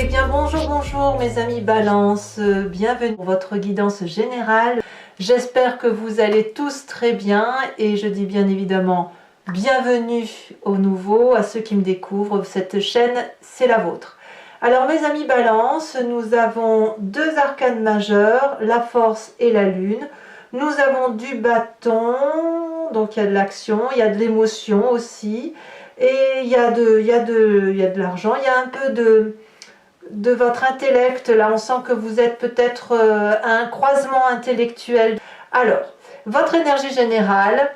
Eh bien bonjour mes amis Balance, bienvenue pour votre guidance générale. J'espère que vous allez tous très bien et je dis bien évidemment bienvenue aux nouveaux, à ceux qui me découvrent. Cette chaîne, c'est la vôtre. Alors mes amis Balance, nous avons deux arcanes majeurs, la force et la lune. Nous avons du bâton, donc il y a de l'action, il y a de l'émotion aussi. Et il y a de l'argent, il y a un peu de votre intellect. Là, on sent que vous êtes peut-être à un croisement intellectuel. Alors, votre énergie générale,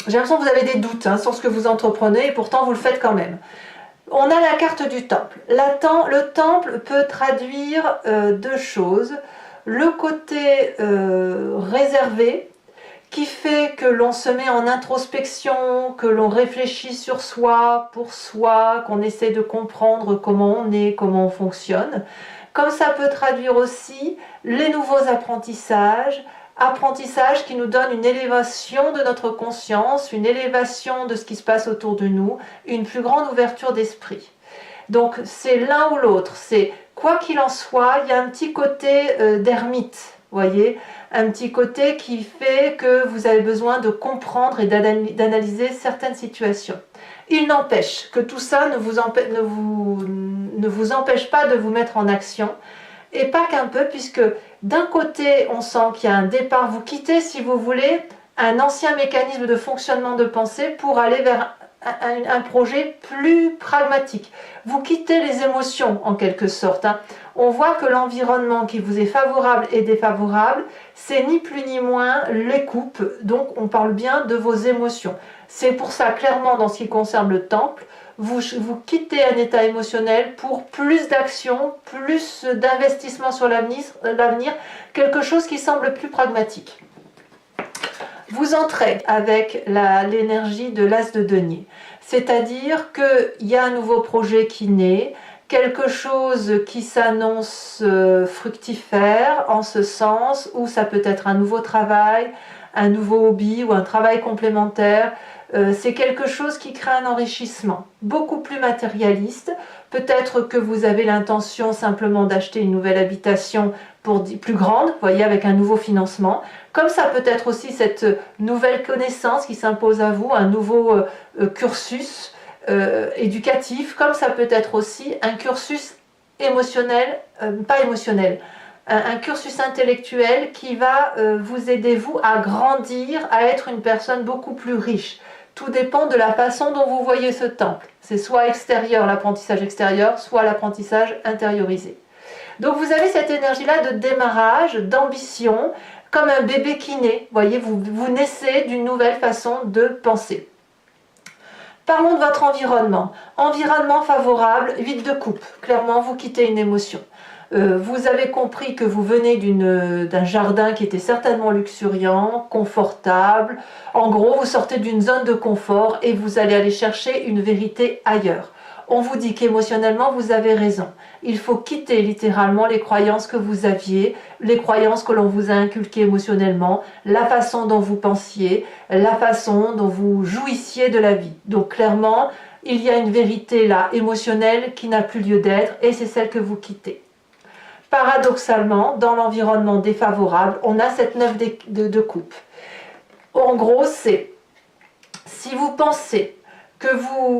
j'ai l'impression que vous avez des doutes sur ce que vous entreprenez et pourtant vous le faites quand même. On a la carte du temple. Le temple peut traduire deux choses. Le côté réservé, qui fait que l'on se met en introspection, que l'on réfléchit sur soi, pour soi, qu'on essaie de comprendre comment on est, comment on fonctionne. Comme ça peut traduire aussi les nouveaux apprentissages qui nous donnent une élévation de notre conscience, une élévation de ce qui se passe autour de nous, une plus grande ouverture d'esprit. Donc c'est l'un ou l'autre, c'est quoi qu'il en soit, il y a un petit côté d'ermite. Voyez, un petit côté qui fait que vous avez besoin de comprendre et d'analyser certaines situations. Il n'empêche que tout ça ne vous empêche pas de vous mettre en action, et pas qu'un peu, puisque d'un côté on sent qu'il y a un départ, vous quittez si vous voulez un ancien mécanisme de fonctionnement de pensée pour aller vers un projet plus pragmatique. Vous quittez les émotions en quelque sorte. On voit que l'environnement qui vous est favorable et défavorable, c'est ni plus ni moins les coupes, donc on parle bien de vos émotions. C'est pour ça, clairement, dans ce qui concerne le temple, vous quittez un état émotionnel pour plus d'action, plus d'investissement sur l'avenir, quelque chose qui semble plus pragmatique. Vous entrez avec l'énergie de l'as de denier, c'est-à-dire qu'il y a un nouveau projet qui naît, quelque chose qui s'annonce fructifère en ce sens, où ça peut être un nouveau travail, un nouveau hobby ou un travail complémentaire. C'est quelque chose qui crée un enrichissement beaucoup plus matérialiste. Peut-être que vous avez l'intention simplement d'acheter une nouvelle habitation plus grande, voyez, avec un nouveau financement. Comme ça peut être aussi cette nouvelle connaissance qui s'impose à vous, un nouveau cursus éducatif, comme ça peut être aussi un cursus émotionnel, pas émotionnel, un cursus intellectuel qui va vous aider, vous, à grandir, à être une personne beaucoup plus riche. Tout dépend de la façon dont vous voyez ce temple. C'est soit extérieur, l'apprentissage extérieur, soit l'apprentissage intériorisé. Donc vous avez cette énergie-là de démarrage, d'ambition, comme un bébé qui naît. Voyez, vous naissez d'une nouvelle façon de penser. Parlons de votre environnement. Environnement favorable, 8 de coupe. Clairement, vous quittez une émotion. Vous avez compris que vous venez d'un jardin qui était certainement luxuriant, confortable. En gros, vous sortez d'une zone de confort et vous allez aller chercher une vérité ailleurs. On vous dit qu'émotionnellement, vous avez raison. Il faut quitter littéralement les croyances que vous aviez, les croyances que l'on vous a inculquées émotionnellement, la façon dont vous pensiez, la façon dont vous jouissiez de la vie. Donc clairement, il y a une vérité là, émotionnelle, qui n'a plus lieu d'être, et c'est celle que vous quittez. Paradoxalement, dans l'environnement défavorable, on a cette 9 de coupe. En gros, c'est si vous pensez que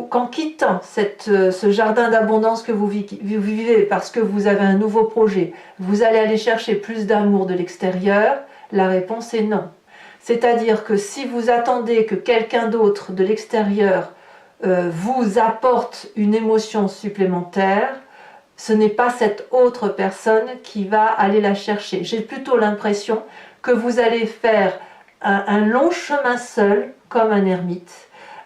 qu'en quittant ce jardin d'abondance que vous vivez parce que vous avez un nouveau projet, vous allez aller chercher plus d'amour de l'extérieur, la réponse est non. C'est-à-dire que si vous attendez que quelqu'un d'autre de l'extérieur vous apporte une émotion supplémentaire, ce n'est pas cette autre personne qui va aller la chercher. J'ai plutôt l'impression que vous allez faire un long chemin seul, comme un ermite,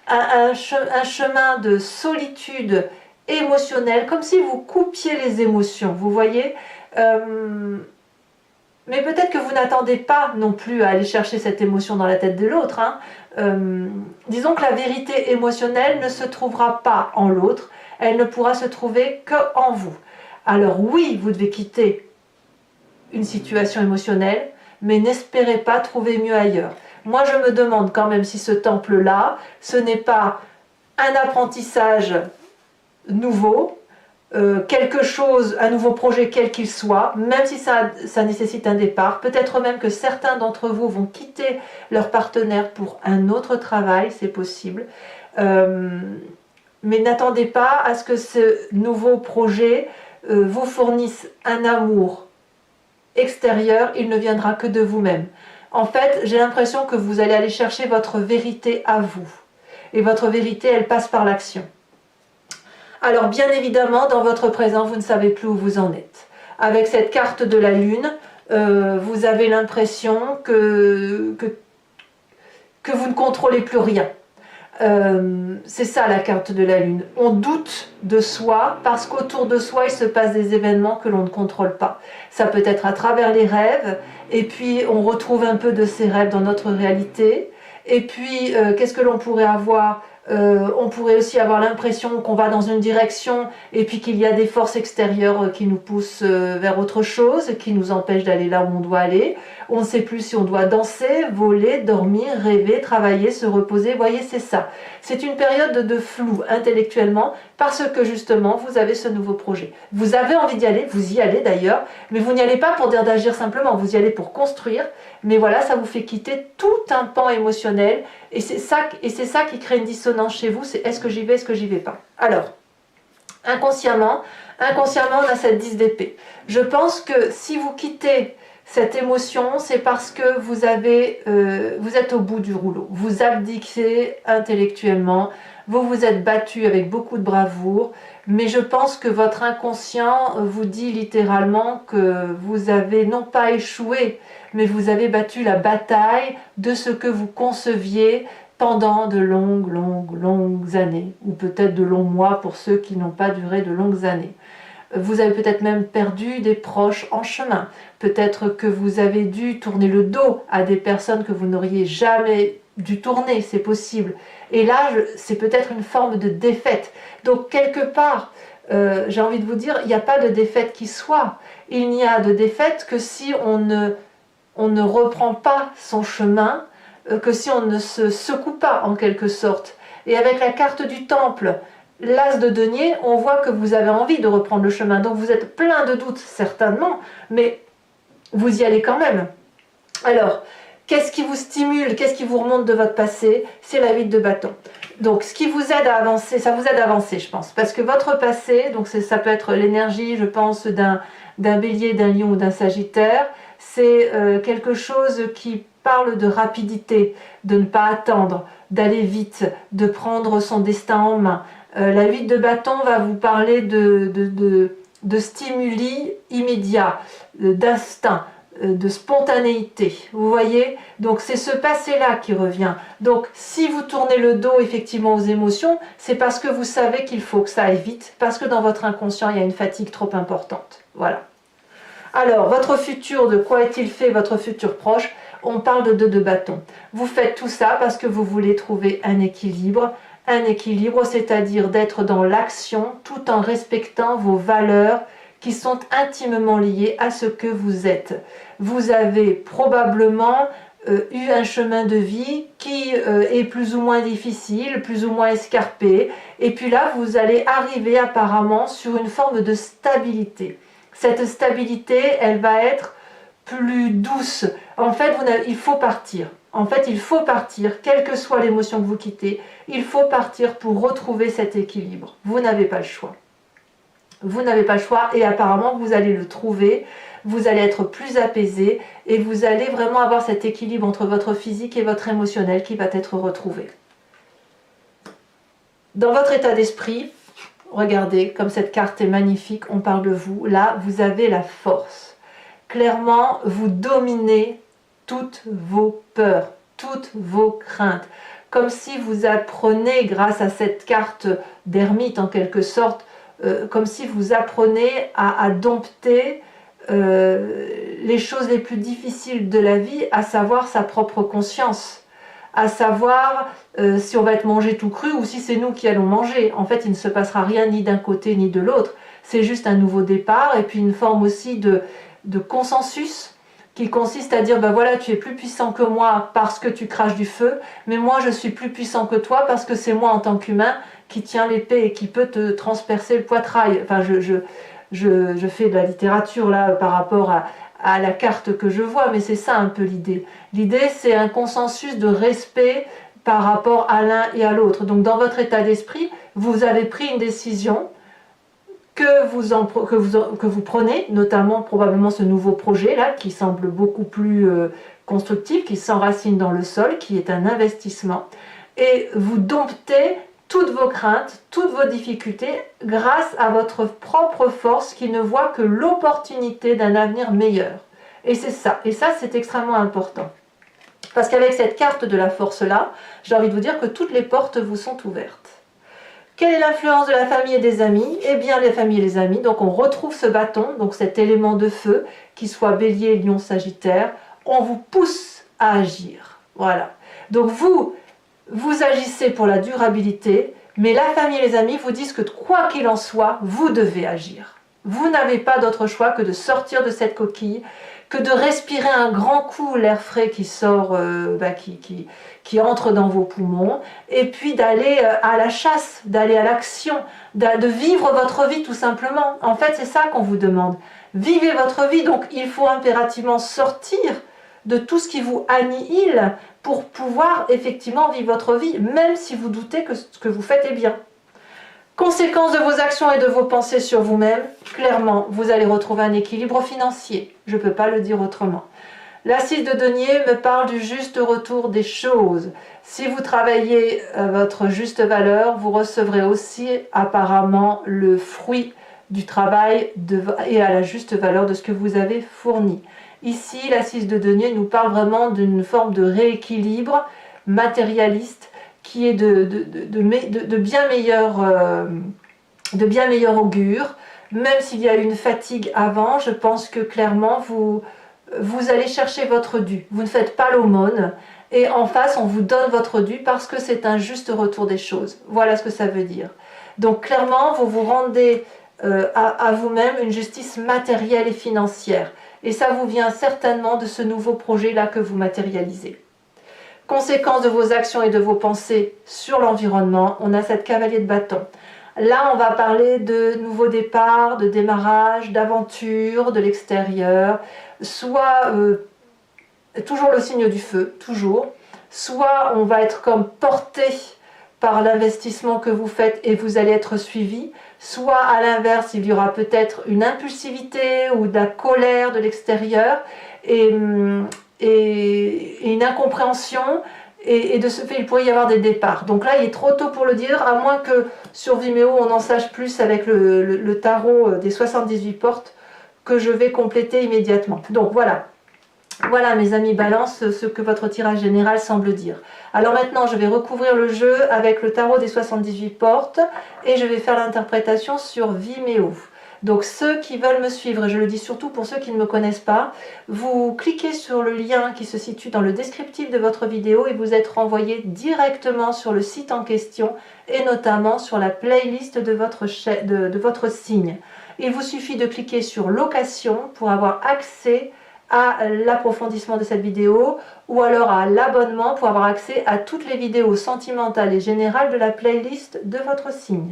un chemin de solitude émotionnelle, comme si vous coupiez les émotions, vous voyez. Mais peut-être que vous n'attendez pas non plus à aller chercher cette émotion dans la tête de l'autre. Disons que la vérité émotionnelle ne se trouvera pas en l'autre, elle ne pourra se trouver qu'en vous. Alors oui, vous devez quitter une situation émotionnelle, mais n'espérez pas trouver mieux ailleurs. Moi, je me demande quand même si ce temple-là, ce n'est pas un apprentissage nouveau, quelque chose, un nouveau projet quel qu'il soit, même si ça nécessite un départ. Peut-être même que certains d'entre vous vont quitter leur partenaire pour un autre travail, c'est possible. Mais n'attendez pas à ce que ce nouveau projet vous fournisse un amour extérieur, il ne viendra que de vous-même. En fait, j'ai l'impression que vous allez aller chercher votre vérité à vous. Et votre vérité, elle passe par l'action. Alors bien évidemment, dans votre présent, vous ne savez plus où vous en êtes. Avec cette carte de la Lune, vous avez l'impression que vous ne contrôlez plus rien. C'est ça la carte de la Lune. On doute de soi parce qu'autour de soi, il se passe des événements que l'on ne contrôle pas. Ça peut être à travers les rêves, et puis on retrouve un peu de ces rêves dans notre réalité. Et puis, qu'est-ce que l'on pourrait avoir ? On pourrait aussi avoir l'impression qu'on va dans une direction et puis qu'il y a des forces extérieures qui nous poussent vers autre chose, qui nous empêchent d'aller là où on doit aller. On ne sait plus si on doit danser, voler, dormir, rêver, travailler, se reposer. Vous voyez, c'est ça. C'est une période de flou intellectuellement parce que justement, vous avez ce nouveau projet. Vous avez envie d'y aller, vous y allez d'ailleurs, mais vous n'y allez pas pour dire d'agir simplement, vous y allez pour construire. Mais voilà, ça vous fait quitter tout un pan émotionnel et c'est ça qui crée une dissonance chez vous, c'est est-ce que j'y vais, est-ce que j'y vais pas. Alors, inconsciemment, on a cette 10 d'épée. Je pense que si vous quittez cette émotion, c'est parce que vous êtes au bout du rouleau. Vous abdiquez intellectuellement, vous vous êtes battu avec beaucoup de bravoure, mais je pense que votre inconscient vous dit littéralement que vous avez non pas échoué, mais vous avez battu la bataille de ce que vous conceviez pendant de longues années, ou peut-être de longs mois pour ceux qui n'ont pas duré de longues années. Vous avez peut-être même perdu des proches en chemin. Peut-être que vous avez dû tourner le dos à des personnes que vous n'auriez jamais dû tourner, c'est possible. Et là, c'est peut-être une forme de défaite. Donc, quelque part, j'ai envie de vous dire, il n'y a pas de défaite qui soit. Il n'y a de défaite que si on ne reprend pas son chemin, que si on ne se secoue pas en quelque sorte. Et avec la carte du temple, l'as de denier, on voit que vous avez envie de reprendre le chemin. Donc vous êtes plein de doutes certainement, mais vous y allez quand même. Alors, qu'est-ce qui vous stimule, qu'est-ce qui vous remonte de votre passé? C'est la 8 de bâton. Donc ce qui vous aide à avancer, ça vous aide à avancer je pense, parce que votre passé, donc ça peut être l'énergie je pense d'un bélier, d'un lion ou d'un sagittaire, c'est quelque chose qui parle de rapidité, de ne pas attendre, d'aller vite, de prendre son destin en main. La 8 de bâton va vous parler de stimuli immédiats, d'instinct, de spontanéité, vous voyez? Donc c'est ce passé-là qui revient. Donc si vous tournez le dos effectivement aux émotions, c'est parce que vous savez qu'il faut que ça aille vite, parce que dans votre inconscient, il y a une fatigue trop importante. Voilà. Alors, votre futur, de quoi est-il fait, votre futur proche? On parle de 2 de bâton. Vous faites tout ça parce que vous voulez trouver un équilibre, c'est-à-dire d'être dans l'action tout en respectant vos valeurs qui sont intimement liées à ce que vous êtes. Vous avez probablement eu un chemin de vie qui est plus ou moins difficile, plus ou moins escarpé, et puis là vous allez arriver apparemment sur une forme de stabilité. Cette stabilité, elle va être plus douce. En fait, il faut partir. En fait, il faut partir, quelle que soit l'émotion que vous quittez, il faut partir pour retrouver cet équilibre. Vous n'avez pas le choix. Vous n'avez pas le choix et apparemment vous allez le trouver, vous allez être plus apaisé et vous allez vraiment avoir cet équilibre entre votre physique et votre émotionnel qui va être retrouvé. Dans votre état d'esprit, regardez comme cette carte est magnifique, on parle de vous, là vous avez la force. Clairement, vous dominez toutes vos peurs, toutes vos craintes. Comme si vous apprenez, grâce à cette carte d'ermite en quelque sorte, comme si vous apprenez à dompter les choses les plus difficiles de la vie, à savoir sa propre conscience, à savoir si on va être mangé tout cru ou si c'est nous qui allons manger. En fait, il ne se passera rien ni d'un côté ni de l'autre. C'est juste un nouveau départ et puis une forme aussi de consensus qui consiste à dire, ben voilà, tu es plus puissant que moi parce que tu craches du feu, mais moi je suis plus puissant que toi parce que c'est moi en tant qu'humain qui tient l'épée et qui peut te transpercer le poitrail. Enfin, je fais de la littérature là par rapport à la carte que je vois, mais c'est ça un peu l'idée. L'idée, c'est un consensus de respect par rapport à l'un et à l'autre. Donc dans votre état d'esprit, vous avez pris une décision que vous prenez, notamment probablement ce nouveau projet là, qui semble beaucoup plus constructif, qui s'enracine dans le sol, qui est un investissement, et vous domptez toutes vos craintes, toutes vos difficultés, grâce à votre propre force qui ne voit que l'opportunité d'un avenir meilleur. Et c'est ça, c'est extrêmement important. Parce qu'avec cette carte de la force-là, j'ai envie de vous dire que toutes les portes vous sont ouvertes. Quelle est l'influence de la famille et des amis? Eh bien, les familles et les amis, donc on retrouve ce bâton, donc cet élément de feu, qu'il soit bélier, lion, sagittaire, on vous pousse à agir. Voilà. Donc vous agissez pour la durabilité, mais la famille et les amis vous disent que quoi qu'il en soit, vous devez agir. Vous n'avez pas d'autre choix que de sortir de cette coquille, que de respirer un grand coup l'air frais qui sort, qui entre dans vos poumons, et puis d'aller à la chasse, d'aller à l'action, de vivre votre vie tout simplement. En fait, c'est ça qu'on vous demande. Vivez votre vie, donc il faut impérativement sortir de tout ce qui vous annihile pour pouvoir effectivement vivre votre vie, même si vous doutez que ce que vous faites est bien. Conséquence de vos actions et de vos pensées sur vous-même, clairement, vous allez retrouver un équilibre financier. Je ne peux pas le dire autrement. La 6 de denier me parle du juste retour des choses. Si vous travaillez votre juste valeur, vous recevrez aussi apparemment le fruit du travail et à la juste valeur de ce que vous avez fourni. Ici, la 6 de denier nous parle vraiment d'une forme de rééquilibre matérialiste qui est de bien meilleur augure. Même s'il y a eu une fatigue avant, je pense que clairement vous allez chercher votre dû. Vous ne faites pas l'aumône et en face on vous donne votre dû parce que c'est un juste retour des choses. Voilà ce que ça veut dire. Donc clairement vous vous rendez à vous-même une justice matérielle et financière. Et ça vous vient certainement de ce nouveau projet-là que vous matérialisez. Conséquence de vos actions et de vos pensées sur l'environnement, on a cette cavalier de bâton. Là, on va parler de nouveaux départs, de démarrage, d'aventure, de l'extérieur, soit toujours le signe du feu, toujours, soit on va être comme porté par l'investissement que vous faites et vous allez être suivi, soit à l'inverse, il y aura peut-être une impulsivité ou de la colère de l'extérieur et une incompréhension, et de ce fait il pourrait y avoir des départs. Donc là il est trop tôt pour le dire, à moins que sur Vimeo on en sache plus avec le tarot des 78 portes que je vais compléter immédiatement. Donc voilà mes amis Balance, ce que votre tirage général semble dire. Alors maintenant je vais recouvrir le jeu avec le tarot des 78 portes et je vais faire l'interprétation sur Vimeo. Donc ceux qui veulent me suivre, et je le dis surtout pour ceux qui ne me connaissent pas, vous cliquez sur le lien qui se situe dans le descriptif de votre vidéo et vous êtes renvoyé directement sur le site en question et notamment sur la playlist de votre signe. Il vous suffit de cliquer sur location pour avoir accès à l'approfondissement de cette vidéo ou alors à l'abonnement pour avoir accès à toutes les vidéos sentimentales et générales de la playlist de votre signe.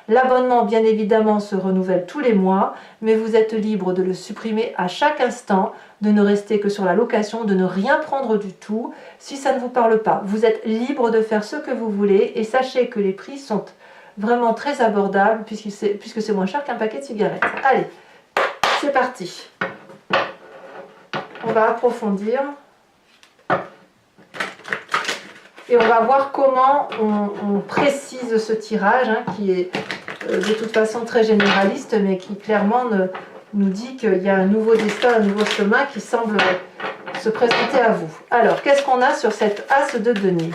L'abonnement, bien évidemment, se renouvelle tous les mois, mais vous êtes libre de le supprimer à chaque instant, de ne rester que sur la location, de ne rien prendre du tout si ça ne vous parle pas. Vous êtes libre de faire ce que vous voulez et sachez que les prix sont vraiment très abordables puisque c'est moins cher qu'un paquet de cigarettes. Allez, c'est parti. On va approfondir. Et on va voir comment on précise ce tirage, qui est de toute façon très généraliste, mais qui clairement nous dit qu'il y a un nouveau destin, un nouveau chemin qui semble se présenter à vous. Alors, qu'est-ce qu'on a sur cette as de denier?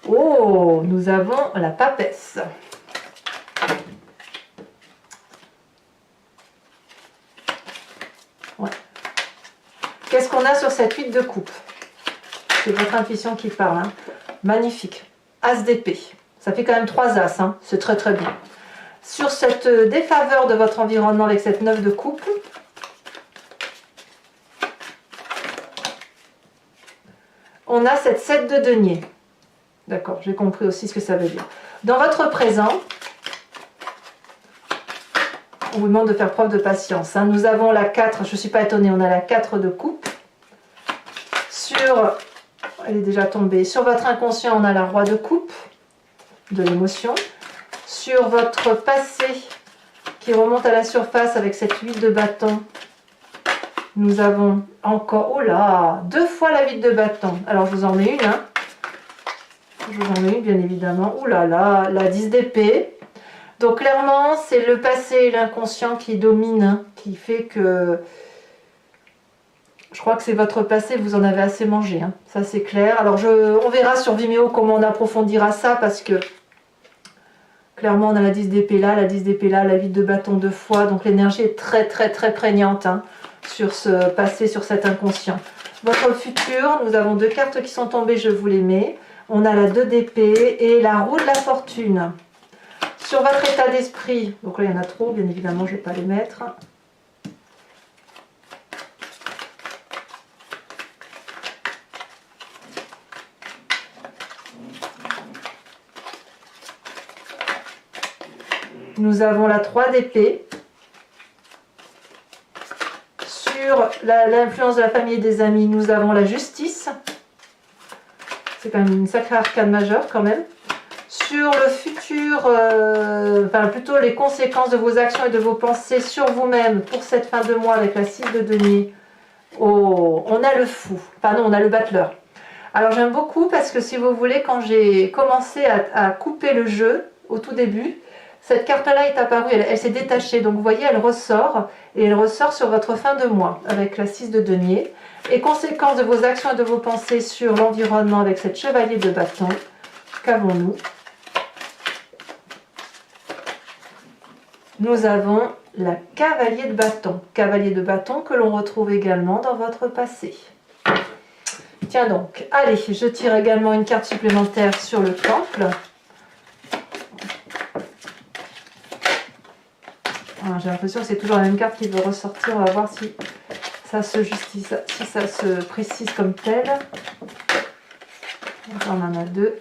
Oh, nous avons la papesse. Ouais. Qu'est-ce qu'on a sur cette 8 de coupe? C'est votre intuition qui parle. Magnifique. As d'épée. Ça fait quand même 3 as. C'est très très bien. Sur cette défaveur de votre environnement avec cette 9 de coupe, on a cette 7 de denier. D'accord, j'ai compris aussi ce que ça veut dire. Dans votre présent, on vous demande de faire preuve de patience. Hein. Nous avons la 4, je ne suis pas étonnée, on a la 4 de coupe. Elle est déjà tombée. Sur votre inconscient, on a la roi de coupe, de l'émotion. Sur votre passé, qui remonte à la surface avec cette 8 de bâton, nous avons encore, oh là, 2 fois la 8 de bâton. Alors je vous en mets une, hein. Je vous en mets une bien évidemment. Oh là là, la 10 d'épée. Donc clairement, c'est le passé et l'inconscient qui domine, hein, qui fait que... Je crois que c'est votre passé, vous en avez assez mangé, hein. Ça c'est clair. Alors on verra sur Vimeo comment on approfondira ça, parce que clairement on a la 10 d'épée là, la 10 d'épée là, la 8 de bâton 2 fois. Donc l'énergie est très très très prégnante, hein, sur ce passé, sur cet inconscient. Votre futur, nous avons 2 cartes qui sont tombées, je vous les mets. On a la 2 d'épée et la roue de la fortune. Sur votre état d'esprit, donc là il y en a trop, bien évidemment je ne vais pas les mettre. Nous avons la 3 d'épée. Sur l'influence de la famille et des amis, nous avons la justice. C'est quand même une sacrée arcane majeure quand même. Sur le futur, enfin plutôt les conséquences de vos actions et de vos pensées sur vous-même pour cette fin de mois avec la 6 de denier. Oh, on a le fou, pardon, on a le battleur. Alors j'aime beaucoup parce que si vous voulez, quand j'ai commencé à couper le jeu au tout début, cette carte-là est apparue, elle s'est détachée. Donc vous voyez, elle ressort et elle ressort sur votre fin de mois avec la 6 de denier. Et conséquences de vos actions et de vos pensées sur l'environnement avec cette chevalier de bâton. Qu'avons-nous? Nous avons la cavalier de bâton. Cavalier de bâton que l'on retrouve également dans votre passé. Tiens donc, allez, je tire également une carte supplémentaire sur le temple. J'ai l'impression que c'est toujours la même carte qui veut ressortir. On va voir si ça se justifie, si ça se précise comme tel. On en a 2.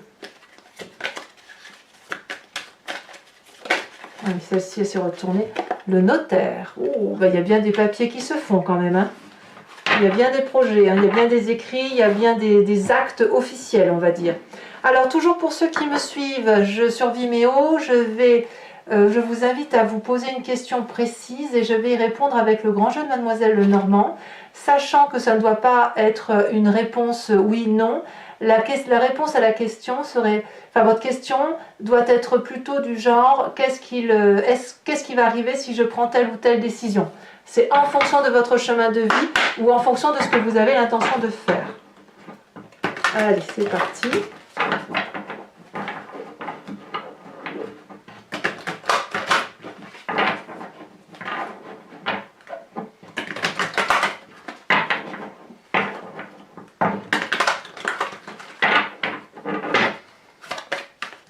Ah, celle-ci, elle s'est retournée. Le notaire. Oh, bah, y a bien des papiers qui se font quand même. Hein. Il y a bien des projets, hein. Il y a bien des écrits, il y a bien des actes officiels, on va dire. Alors, toujours pour ceux qui me suivent, sur Vimeo, je vous invite à vous poser une question précise et je vais y répondre avec le grand jeu de Mademoiselle Lenormand, sachant que ça ne doit pas être une réponse oui-non. La réponse à la question serait, enfin votre question doit être plutôt du genre qu'est-ce qui va arriver si je prends telle ou telle décision. C'est en fonction de votre chemin de vie ou en fonction de ce que vous avez l'intention de faire. Allez, c'est parti.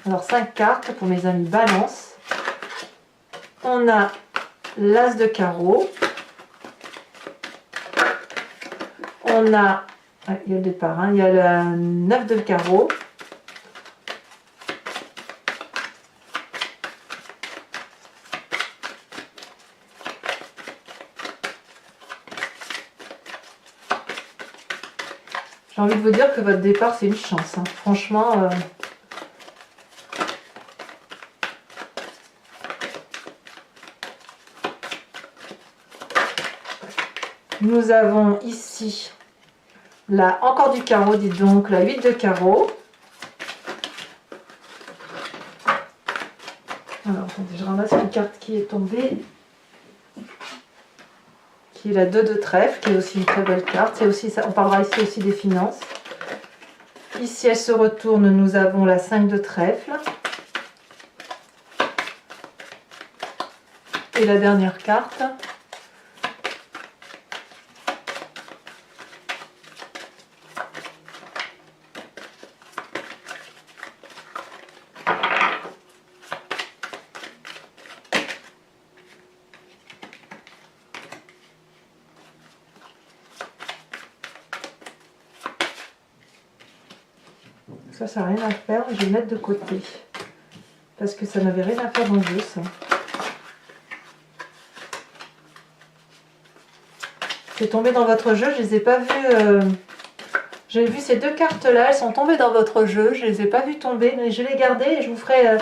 Alors 5 cartes pour mes amis Balance. On a l'As de carreau. On a, il y a le départ, hein, il y a le 9 de carreau. J'ai envie de vous dire que votre départ c'est une chance, hein. Franchement. Nous avons ici encore du carreau, dites donc, la 8 de carreau. Alors, attendez, je ramasse une carte qui est tombée, qui est la 2 de trèfle, qui est aussi une très belle carte. Aussi, on parlera ici aussi des finances. Ici, elle se retourne, nous avons la 5 de trèfle. Et la dernière carte. ça n'a rien à faire, je vais le mettre de côté. Parce que ça n'avait rien à faire dans le jeu, ça. C'est tombé dans votre jeu, je les ai pas vues. J'ai vu ces deux cartes-là, elles sont tombées dans votre jeu, je les ai pas vues tomber, mais je vais les garder et je vous ferai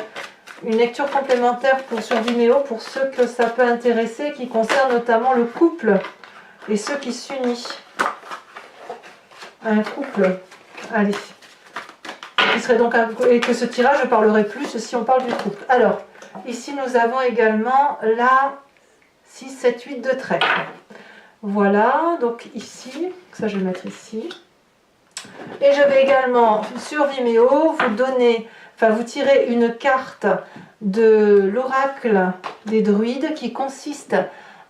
une lecture complémentaire sur Vimeo pour ceux que ça peut intéresser, qui concerne notamment le couple et ceux qui s'unissent. Un couple, allez. Qui serait donc et que ce tirage, je parlerai plus si on parle du couple. Alors, ici nous avons également la 6, 7, 8 de trèfle. Voilà, donc ici, ça je vais mettre ici. Et je vais également sur Vimeo vous donner, enfin vous tirer une carte de l'oracle des druides qui consiste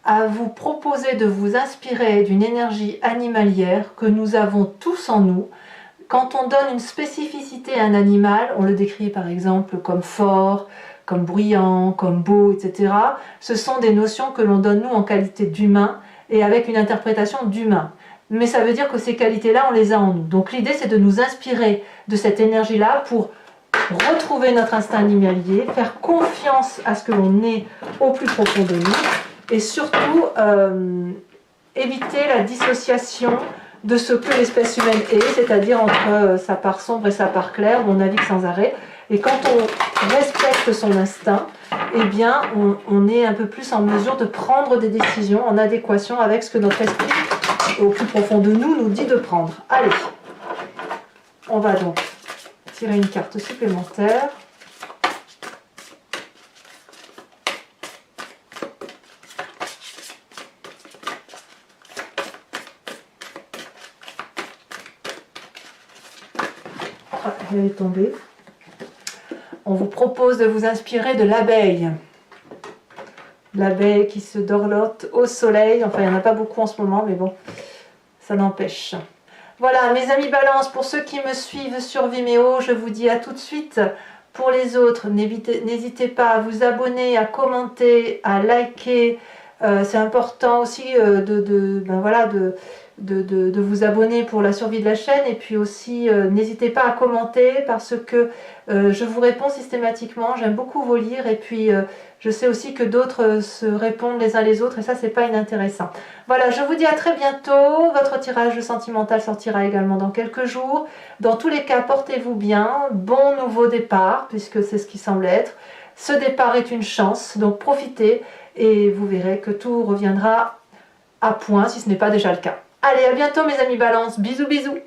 à vous proposer de vous inspirer d'une énergie animalière que nous avons tous en nous. Quand on donne une spécificité à un animal, on le décrit par exemple comme fort, comme bruyant, comme beau, etc. Ce sont des notions que l'on donne nous en qualité d'humain et avec une interprétation d'humain. Mais ça veut dire que ces qualités-là, on les a en nous. Donc l'idée, c'est de nous inspirer de cette énergie-là pour retrouver notre instinct animalier, faire confiance à ce que l'on est au plus profond de nous et surtout éviter la dissociation de ce que l'espèce humaine est, c'est-à-dire entre sa part sombre et sa part claire, où on navigue sans arrêt. Et quand on respecte son instinct, eh bien, on est un peu plus en mesure de prendre des décisions en adéquation avec ce que notre esprit, au plus profond de nous, nous dit de prendre. Allez, on va donc tirer une carte supplémentaire. Ah, elle est tombée. On vous propose de vous inspirer de l'abeille. L'abeille qui se dorlote au soleil. Enfin, il n'y en a pas beaucoup en ce moment, mais bon, ça n'empêche. Voilà, mes amis Balance, pour ceux qui me suivent sur Vimeo, je vous dis à tout de suite. Pour les autres, n'hésitez pas à vous abonner, à commenter, à liker. C'est important aussi de vous abonner pour la survie de la chaîne. Et puis aussi, n'hésitez pas à commenter parce que je vous réponds systématiquement. J'aime beaucoup vous lire et puis je sais aussi que d'autres se répondent les uns les autres et ça, c'est pas inintéressant. Voilà, je vous dis à très bientôt. Votre tirage sentimental sortira également dans quelques jours. Dans tous les cas, portez-vous bien. Bon nouveau départ, puisque c'est ce qui semble être. Ce départ est une chance, donc profitez et vous verrez que tout reviendra à point si ce n'est pas déjà le cas. Allez, à bientôt mes amis Balance. Bisous, bisous.